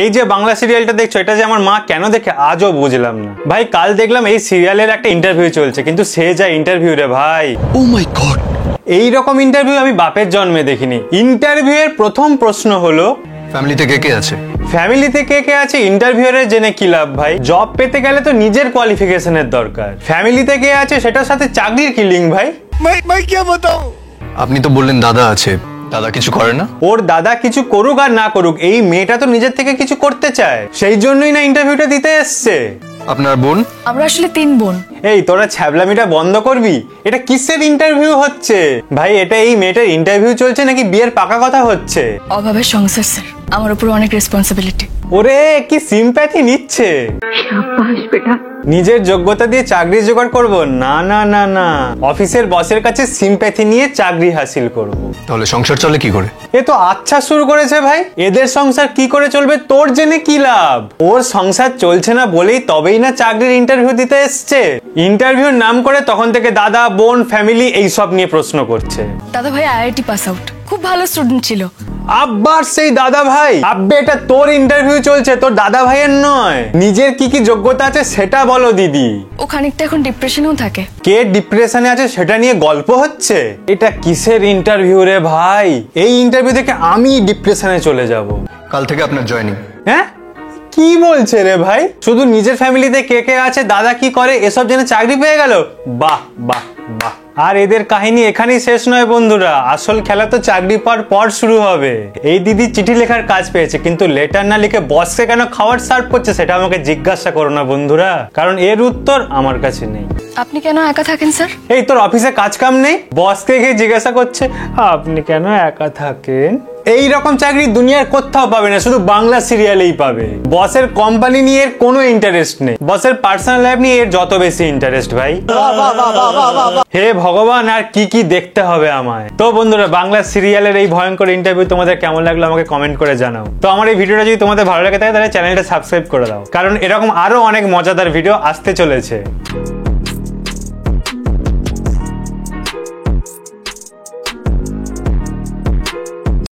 এই যে বাংলা সিরিয়ালটা দেখছো, এটা যে আমার মা কেন দেখে আজও বুঝলাম না ভাই। কাল দেখলাম এই সিরিয়ালের একটা ইন্টারভিউ চলছে, কিন্তু সে যা ইন্টারভিউ রে ভাই, ও মাই গড, এই রকম ইন্টারভিউ আমি বাপের জন্মে দেখিনি। ইন্টারভিউ এর প্রথম প্রশ্ন হলো ফ্যামিলিতে কে কে আছে? ফ্যামিলিতে কে কে আছে ইন্টারভিউরে জেনে কি লাভ ভাই? জব পেতে গেলে তো নিজের কোয়ালিফিকেশনের দরকার। ফ্যামিলিতে কে আছে সেটার সাথে চাকরির কি লিঙ্ক ভাই? मैं क्या बताऊं? আপনি তো বললেন দাদা আছে, দাদা কিছু করে না? ওর দাদা কিছু করুক আর না করুক, এই মেয়েটা তো নিজের থেকে কিছু করতে চায়, সেই জন্যই না ইন্টারভিউটা দিতে এসছে। আপনার বোন? আমরা আসলে 3 বোন। এই তোরা ছ্যাবলামিটা বন্ধ করবি? এটা কিসের ইন্টারভিউ হচ্ছে ভাই? এটা এই মেয়েটার ইন্টারভিউ চলছে নাকি বিয়ের পাকা কথা হচ্ছে? অভাবের সংসার স্যার, আমার উপর অনেক রেসপন্সিবিলিটি। ওরে কি সিম্প্যাথি নিচ্ছে। নিজের যোগ্যতা দিয়ে চাকরি জোগাড় করব? না না না না, অফিসের বসের কাছে সিম্প্যাথি নিয়ে চাকরি হাসিল করব। তাহলে সংসার চলে কি করে? এ তো আচ্ছা শুরু করেছে ভাই। এদের সংসার কি করে চলবে তোর জেনে কি লাভ? ওর সংসার চলছে না বলেই তবেই না চাকরির ইন্টারভিউ দিতে এসছে। ইন্টারভিউর নাম করে তখন থেকে দাদা, বোন, ফ্যামিলি এইসব নিয়ে প্রশ্ন করছে। দাদা ভাই IIT পাস আউট, খুব ভালো স্টুডেন্ট ছিল। আব্বার সেই দাদা ভাই? আব্বে এটা তোর ইন্টারভিউ চলছে, তোর দাদা ভাইয়ের নয়। নিজের কি কি যোগ্যতা আছে সেটা বলো দিদি। ও খানিকটা এখন ডিপ্রেশনেও থাকে। কে ডিপ্রেশনে আছে সেটা নিয়ে গল্প হচ্ছে? এটা কিসের ইন্টারভিউ রে ভাই? এই ইন্টারভিউ থেকে আমি ডিপ্রেশনে চলে যাব। কাল থেকে আপনার জয়েনিং। হ্যাঁ কি বলছে রে ভাই? শুধু নিজের ফ্যামিলিতে কে কে আছে, দাদা কি করে, এসব জেনে চাকরি পেয়ে গেল? বাহ বাহ বাহ। আর এদের কাহিনী এখানেই শেষ নয় বন্ধুরা, আসল খেলা তো চাকরি পাওয়ার পর শুরু হবে। এই দিদি চিঠি লেখার কাজ পেয়েছে, কিন্তু লেটার না লিখে বসকে কেন খাবার সার্ভ করছে সেটা আমাকে জিজ্ঞাসা করো না বন্ধুরা, কারণ এর উত্তর আমার কাছে নেই। আপনি কেন একা থাকেন স্যার? এই তোর অফিসে কাজ কাম নেই? বসকে গিয়ে জিজ্ঞাসা করছে আপনি কেন একা থাকেন? এই রকম চাকরি দুনিয়ার কোথাও পাবে না, শুধু বাংলা সিরিয়ালেই পাবে। বসের কোম্পানি নিয়ে এর কোনো ইন্টারেস্ট নেই, বসের পার্সোনাল লাইফ নিয়ে এর যত বেশি ইন্টারেস্ট ভাই। হে ভগবান, আর কি কি দেখতে হবে আমায়। তো বন্ধুরা, বাংলা সিরিয়ালের এই ভয়ঙ্কর ইন্টারভিউ তোমাদের কেমন লাগলো আমাকে কমেন্ট করে জানাও। তো আমার এই ভিডিওটা যদি তোমাদের ভালো লাগে থাকে তাহলে চ্যানেলটা সাবস্ক্রাইব করে দাও, কারণ এরকম আরো অনেক মজাদার ভিডিও আসতে চলেছে।